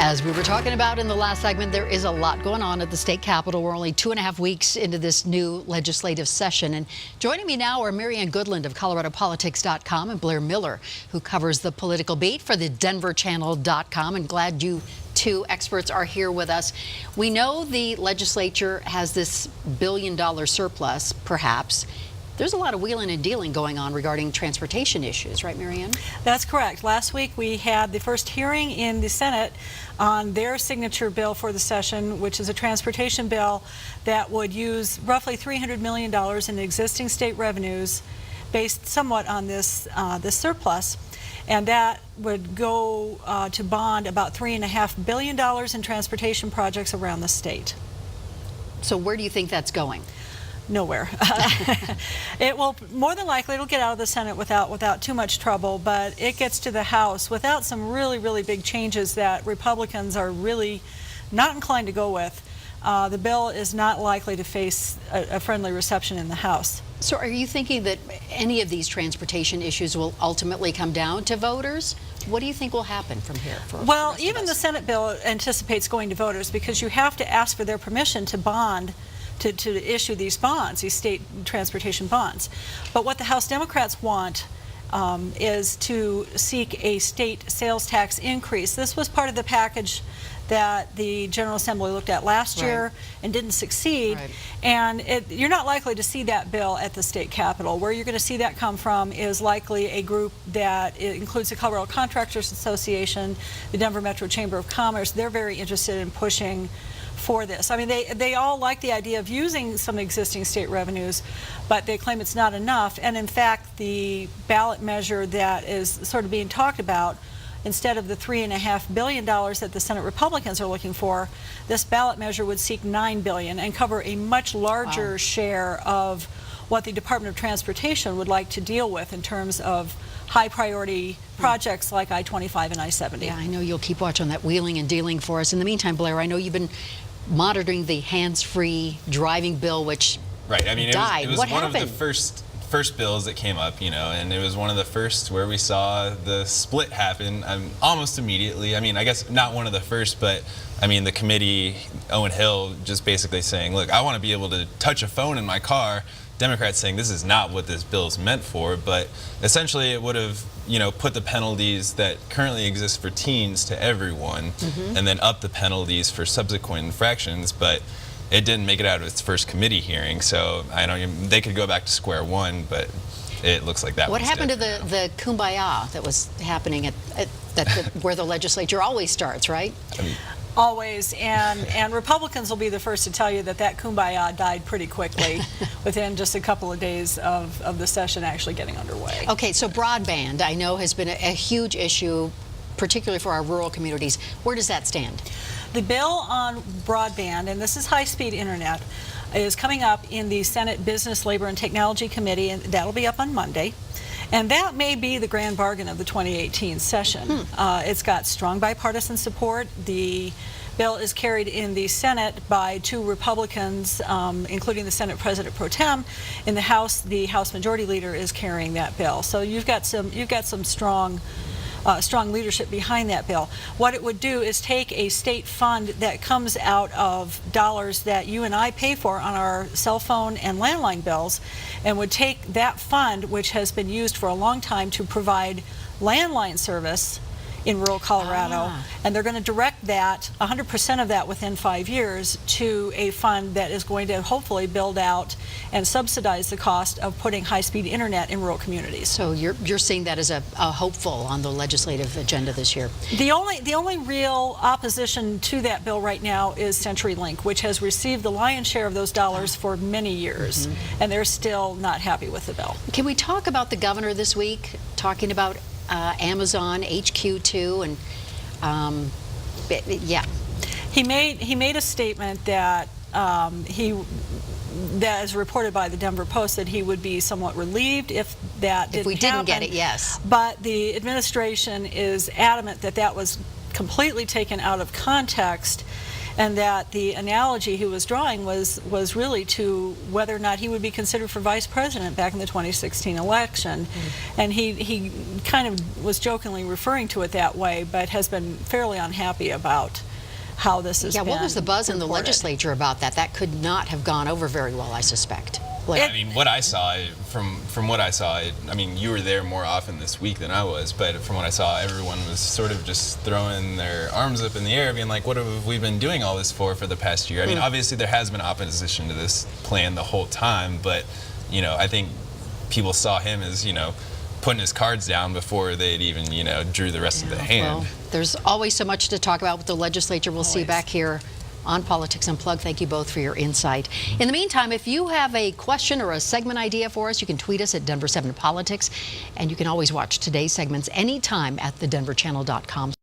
As we were talking about in the last segment, there is a lot going on at the state capitol. We're only 2.5 weeks into this new legislative session. And joining me now are Marianne Goodland of ColoradoPolitics.com and Blair Miller, who covers the political beat for the DenverChannel.com. And glad you two experts are here with us. We know the legislature has this billion-dollar surplus, perhaps. There's a lot of wheeling and dealing going on regarding transportation issues, right, Marianne? That's correct. Last week we had the first hearing in the Senate on their signature bill for the session, which is a transportation bill that would use roughly $300 million in existing state revenues based somewhat on this surplus. And that would go to bond about $3.5 billion in transportation projects around the state. So where do you think that's going? Nowhere. It will, more than likely, it'll get out of the Senate without too much trouble, but it gets to the House without some really big changes that Republicans are really not inclined to go with. The bill is not likely to face a friendly reception in the House. So are you thinking that any of these transportation issues will ultimately come down to voters? What do you think will happen from here? Well, even the Senate bill anticipates going to voters because you have to ask for their permission to bond, to issue these bonds, these state transportation bonds. But what the House Democrats want is to seek a state sales tax increase. This was part of the package that the General Assembly looked at last year and didn't succeed. And you're not likely to see that bill at the state capitol. Where you're going to see that come from is likely a group that includes the Colorado Contractors Association, the Denver Metro Chamber of Commerce. They're very interested in pushing for this. I mean, they all like the idea of using some existing state revenues, but they claim it's not enough. And in fact, the ballot measure that is sort of being talked about, instead of the $3.5 billion that the Senate Republicans are looking for, this ballot measure would seek $9 billion and cover a much larger share of what the Department of Transportation would like to deal with in terms of high priority projects like I-25 and I-70. Yeah, I know you'll keep watch on that wheeling and dealing for us. In the meantime, Blair, I know you've been monitoring the hands-free driving bill, which died. It was what one happened? of the first bills that came up, and it was one of the first where we saw the split happen almost immediately. I mean, I guess not one of the first, but I mean, the committee, Owen Hill, just basically saying, look, I want to be able to touch a phone in my car. Democrats saying this is not what this bill is meant for, but essentially it would have, put the penalties that currently exist for teens to everyone, and then up the penalties for subsequent infractions. But it didn't make it out of its first committee hearing, so they could go back to square one, but it looks like that. What happened to the kumbaya that was happening where the legislature always starts, right? Always, and Republicans will be the first to tell you that kumbaya died pretty quickly within just a couple of days of the session actually getting underway. Okay, so broadband, I know, has been a huge issue, particularly for our rural communities. Where does that stand? The bill on broadband, and this is high-speed internet, is coming up in the Senate Business, Labor, and Technology Committee, and that'll be up on Monday. And that may be the grand bargain of the 2018 session. It's got strong bipartisan support. The bill is carried in the Senate by 2 Republicans, including the Senate President Pro Tem. In the House, the House Majority Leader is carrying that bill. So you've got some strong leadership behind that bill. What it would do is take a state fund that comes out of dollars that you and I pay for on our cell phone and landline bills, and would take that fund, which has been used for a long time to provide landline service in rural Colorado, and they're going to direct that, 100% of that within 5 years, to a fund that is going to hopefully build out and subsidize the cost of putting high-speed internet in rural communities. So you're seeing that as a hopeful on the legislative agenda this year. The only real opposition to that bill right now is CenturyLink, which has received the lion's share of those dollars for many years, and they're still not happy with the bill. Can we talk about the governor this week, talking about Amazon HQ2 and he made a statement that that is reported by the Denver Post that he would be somewhat relieved if that didn't happen. If we didn't get it, yes. But the administration is adamant that that was completely taken out of context, and that the analogy he was drawing was really to whether or not he would be considered for vice president back in the 2016 election. And he kind of was jokingly referring to it that way, but has been fairly unhappy about how this has been what was the buzz in the reported. legislature about that? That could not have gone over very well, I suspect. I mean, what I saw, from what I saw, I mean, you were there more often this week than I was, but from what I saw, everyone was sort of just throwing their arms up in the air, being like, what have we been doing all this for the past year? I mean, obviously there has been opposition to this plan the whole time, but, you know, I think people saw him as, you know, putting his cards down before they'd even, you know, drew the rest of the hand. Well, there's always so much to talk about with the legislature. We'll see you back here on Politics Unplugged. Thank you both for your insight. In the meantime, if you have a question or a segment idea for us, you can tweet us at Denver 7 Politics, and you can always watch today's segments anytime at thedenverchannel.com.